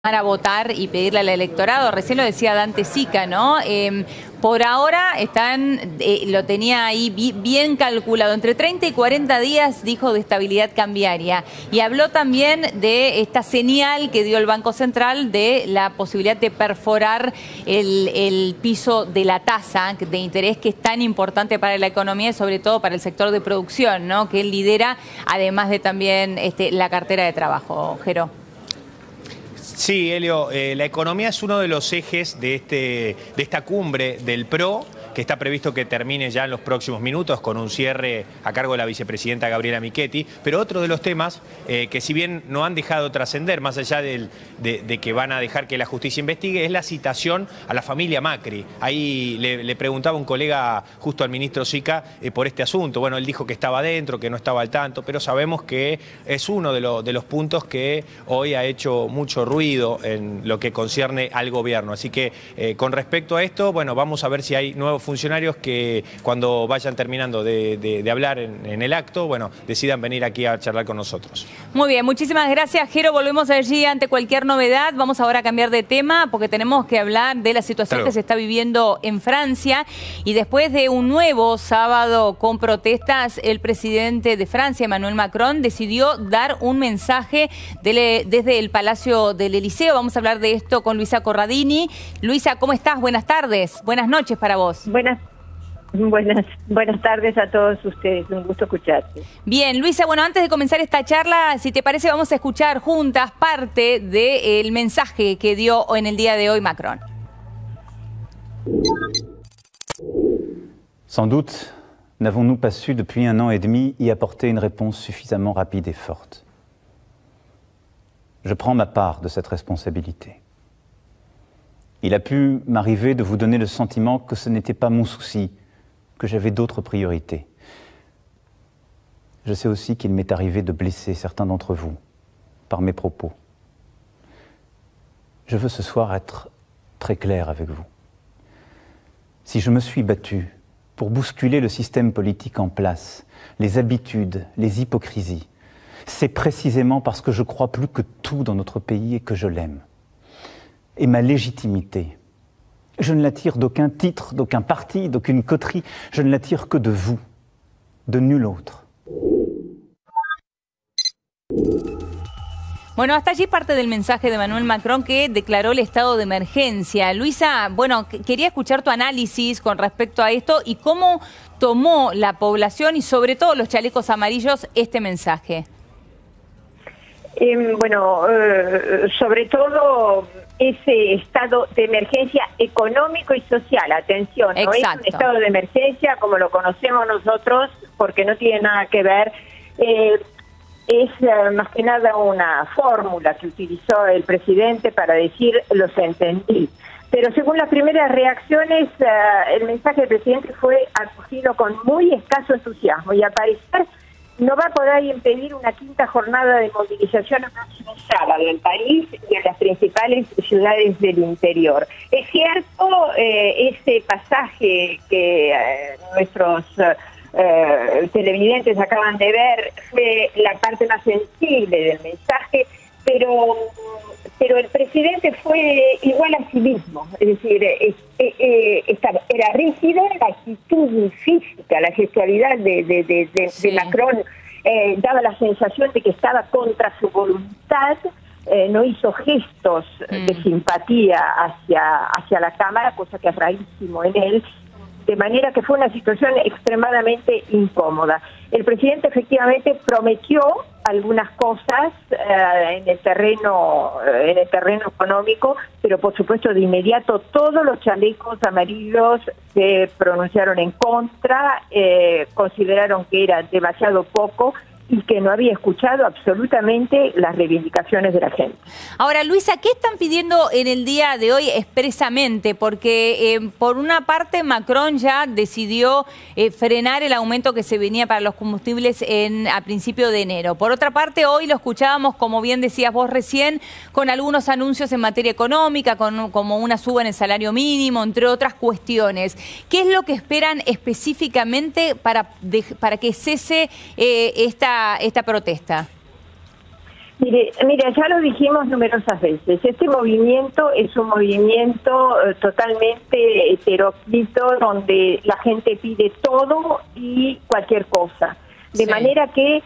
a votar y pedirle al electorado. Recién lo decía Dante Sica, ¿no? Por ahora lo tenía ahí bien calculado, entre 30 y 40 días, dijo, de estabilidad cambiaria. Y habló también de esta señal que dio el Banco Central de la posibilidad de perforar el piso de la tasa de interés, que es tan importante para la economía y sobre todo para el sector de producción, ¿no? Que él lidera, además de también la cartera de trabajo. Jero. Sí, Elio, la economía es uno de los ejes de esta cumbre del PRO, que está previsto que termine ya en los próximos minutos con un cierre a cargo de la vicepresidenta Gabriela Michetti. Pero otro de los temas que si bien no han dejado trascender, más allá de que van a dejar que la justicia investigue, es la citación a la familia Macri. Ahí le preguntaba un colega justo al ministro Sica por este asunto. Bueno, él dijo que estaba dentro, que no estaba al tanto, pero sabemos que es uno de los puntos que hoy ha hecho mucho ruido en lo que concierne al gobierno. Así que con respecto a esto, bueno, vamos a ver si hay nuevos funcionarios que cuando vayan terminando de hablar en el acto, bueno, decidan venir aquí a charlar con nosotros. Muy bien, muchísimas gracias, Jero. Volvemos allí ante cualquier novedad. Vamos ahora a cambiar de tema porque tenemos que hablar de la situación que se está viviendo en Francia. Y después de un nuevo sábado con protestas, el presidente de Francia, Emmanuel Macron, decidió dar un mensaje desde el Palacio del Elíseo. Vamos a hablar de esto con Luisa Corradini. Luisa, ¿cómo estás? Buenas tardes. Buenas noches para vos. Buenas tardes a todos ustedes, un gusto escucharte. Bien, Luisa, bueno, antes de comenzar esta charla, si te parece, vamos a escuchar juntas parte del mensaje que dio en el día de hoy Macron. Sans doute, n'avons-nous pas su depuis 1 an et demi y apporter une réponse suffisamment rapide et forte. Je prends ma part de cette responsabilité. Il a pu m'arriver de vous donner le sentiment que ce n'était pas mon souci, que j'avais d'autres priorités. Je sais aussi qu'il m'est arrivé de blesser certains d'entre vous par mes propos. Je veux ce soir être très clair avec vous. Si je me suis battu pour bousculer le système politique en place, les habitudes, les hypocrisies, c'est précisément parce que je crois plus que tout dans notre pays et que je l'aime. Et ma légitimité, je ne la tire d'aucun titre, d'aucun parti, d'aucune coterie, je ne la tire que de vous, de nul autre. Bueno, hasta allí parte del mensaje de Emmanuel Macron, que declaró el estado de emergencia. Luisa, bueno, quería escuchar tu análisis con respecto a esto y cómo tomó la población y sobre todo los chalecos amarillos este mensaje. Sobre todo ese estado de emergencia económico y social, atención, no es un estado de emergencia como lo conocemos nosotros, porque no tiene nada que ver, es más que nada una fórmula que utilizó el presidente para decir los entendí. Pero según las primeras reacciones, el mensaje del presidente fue acogido con muy escaso entusiasmo y al parecer no va a poder impedir una quinta jornada de movilización el próximo sábado en París y en las principales ciudades del interior. Es cierto, ese pasaje que nuestros televidentes acaban de ver fue la parte más sensible del mensaje, pero el presidente fue igual a sí mismo, es decir, era rígido, la actitud física, la gestualidad de Macron daba la sensación de que estaba contra su voluntad, no hizo gestos de simpatía hacia la Cámara, cosa que es rarísimo en él, de manera que fue una situación extremadamente incómoda. El presidente efectivamente prometió algunas cosas en el terreno económico, pero por supuesto de inmediato todos los chalecos amarillos se pronunciaron en contra, consideraron que era demasiado poco y que no había escuchado absolutamente las reivindicaciones de la gente. Ahora, Luisa, ¿qué están pidiendo en el día de hoy expresamente? Porque por una parte Macron ya decidió frenar el aumento que se venía para los combustibles a principio de enero. Por otra parte, hoy lo escuchábamos, como bien decías vos recién, con algunos anuncios en materia económica, como una suba en el salario mínimo, entre otras cuestiones. ¿Qué es lo que esperan específicamente para que cese esta protesta? Mire, ya lo dijimos numerosas veces, este movimiento es un movimiento totalmente heteróclito, donde la gente pide todo y cualquier cosa, de manera que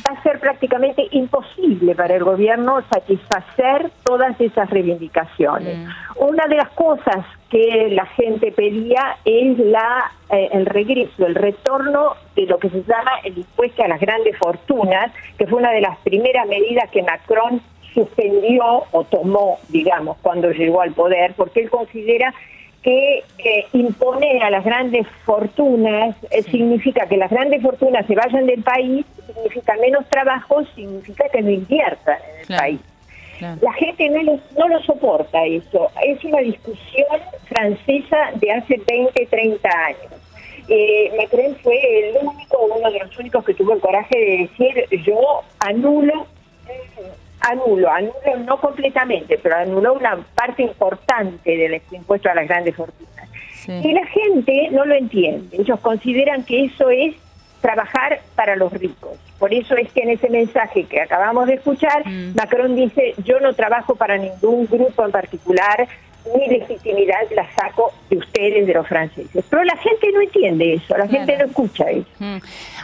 va a ser prácticamente imposible para el gobierno satisfacer todas esas reivindicaciones. Una de las cosas que la gente pedía es el regreso, el retorno de lo que se llama el impuesto a las grandes fortunas, que fue una de las primeras medidas que Macron suspendió o tomó, digamos, cuando llegó al poder, porque él considera que imponer a las grandes fortunas significa que las grandes fortunas se vayan del país, significa menos trabajo, significa que no inviertan en el país. La gente no lo soporta eso. Es una discusión francesa de hace 20, 30 años. Macron fue uno de los únicos que tuvo el coraje de decir: yo anulo no completamente, pero anuló una parte importante del impuesto a las grandes fortunas. Y la gente no lo entiende. Ellos consideran que eso es trabajar para los ricos. Por eso es que en ese mensaje que acabamos de escuchar, Macron dice: yo no trabajo para ningún grupo en particular, mi legitimidad la saco de ustedes, de los franceses. Pero la gente no entiende eso, la gente no escucha eso.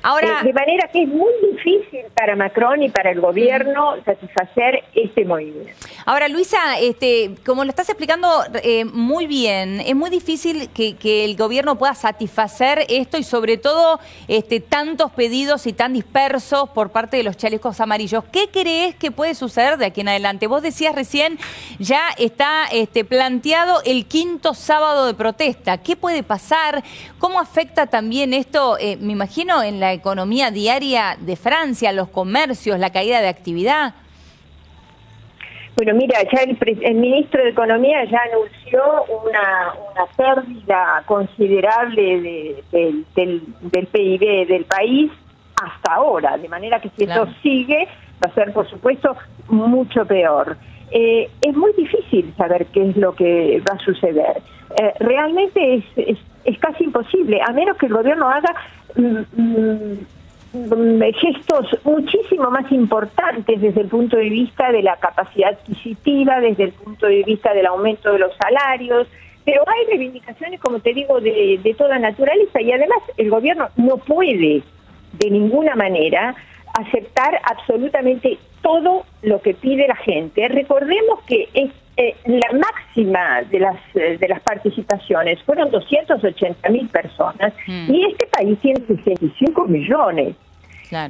Ahora, de manera que es muy difícil para Macron y para el gobierno satisfacer este movimiento. Ahora, Luisa, como lo estás explicando muy bien, es muy difícil que el gobierno pueda satisfacer esto y sobre todo tantos pedidos y tan dispersos por parte de los chalecos amarillos. ¿Qué crees que puede suceder de aquí en adelante? Vos decías recién, ya está planteado el 5º sábado de protesta. ¿Qué puede pasar? ¿Cómo afecta también esto, me imagino, en la economía diaria de Francia, los comercios, la caída de actividad? Bueno, mira, ya el ministro de Economía ya anunció una pérdida considerable del PIB del país hasta ahora, de manera que si esto sigue va a ser, por supuesto, mucho peor. Es muy difícil saber qué es lo que va a suceder. Realmente es casi imposible, a menos que el gobierno haga gestos muchísimo más importantes desde el punto de vista de la capacidad adquisitiva, desde el punto de vista del aumento de los salarios, pero hay reivindicaciones, como te digo, de toda naturaleza, y además el gobierno no puede de ninguna manera aceptar absolutamente todo lo que pide la gente. Recordemos que la máxima de las participaciones fueron 280.000 personas y este país tiene 65 millones.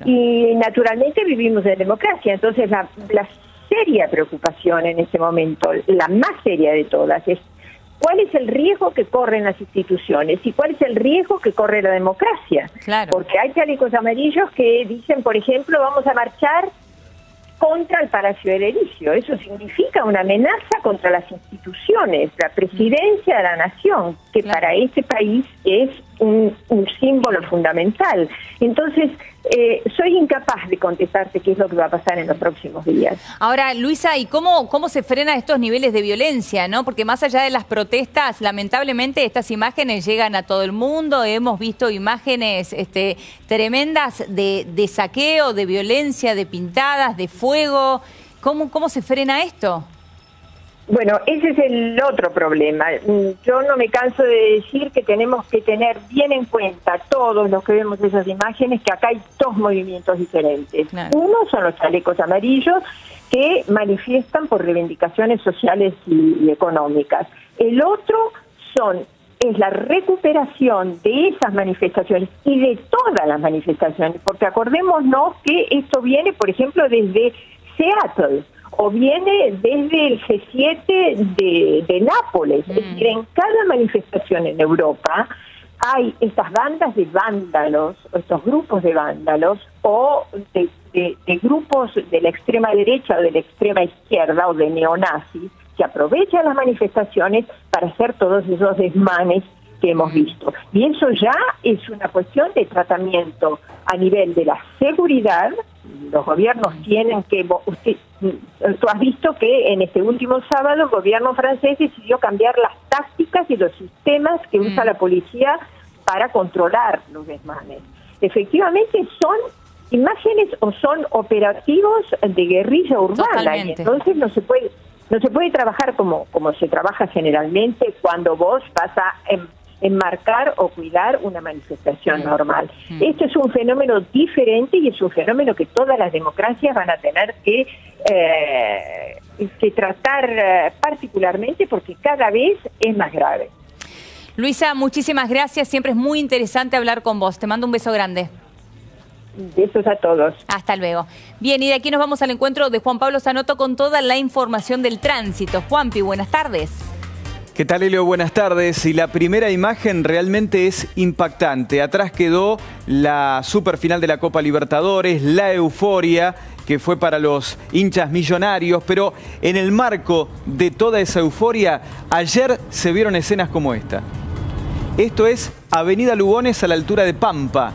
Y naturalmente vivimos en democracia, entonces la seria preocupación en este momento, la más seria de todas, es cuál es el riesgo que corren las instituciones y cuál es el riesgo que corre la democracia. Porque hay chalecos amarillos que dicen, por ejemplo, vamos a marchar contra el Palacio del Elíseo. Eso significa una amenaza contra las instituciones, la presidencia de la nación, que para este país es un símbolo fundamental. Entonces, soy incapaz de contestarte qué es lo que va a pasar en los próximos días. Ahora, Luisa, ¿y cómo se frenan estos niveles de violencia, no? Porque más allá de las protestas, lamentablemente estas imágenes llegan a todo el mundo. Hemos visto imágenes tremendas de saqueo, de violencia, de pintadas, de fuego. ¿Cómo se frena esto? Bueno, ese es el otro problema. Yo no me canso de decir que tenemos que tener bien en cuenta, todos los que vemos esas imágenes, que acá hay dos movimientos diferentes. Uno son los chalecos amarillos, que manifiestan por reivindicaciones sociales y económicas. El otro es la recuperación de esas manifestaciones y de todas las manifestaciones, porque acordémonos que esto viene, por ejemplo, desde Seattle, o viene desde el G7 de Nápoles. Es decir, en cada manifestación en Europa hay estas bandas de vándalos, o estos grupos de vándalos, o de grupos de la extrema derecha o de la extrema izquierda o de neonazis, que aprovechan las manifestaciones para hacer todos esos desmanes que hemos visto. Y eso ya es una cuestión de tratamiento a nivel de la seguridad. Los gobiernos tienen que... Tú has visto que en este último sábado el gobierno francés decidió cambiar las tácticas y los sistemas que usa la policía para controlar los desmanes. Efectivamente son imágenes o son operativos de guerrilla urbana. Totalmente. Y entonces no se puede trabajar como se trabaja generalmente cuando vos vas a enmarcar o cuidar una manifestación normal. Esto es un fenómeno diferente y es un fenómeno que todas las democracias van a tener que tratar particularmente, porque cada vez es más grave. Luisa, muchísimas gracias. Siempre es muy interesante hablar con vos. Te mando un beso grande. Besos a todos. Hasta luego. Bien, y de aquí nos vamos al encuentro de Juan Pablo Zanotto con toda la información del tránsito. Juanpi, buenas tardes. ¿Qué tal, Elio? Buenas tardes. Y la primera imagen realmente es impactante. Atrás quedó la superfinal de la Copa Libertadores, la euforia que fue para los hinchas millonarios, pero en el marco de toda esa euforia, ayer se vieron escenas como esta. Esto es Avenida Lugones a la altura de Pampa.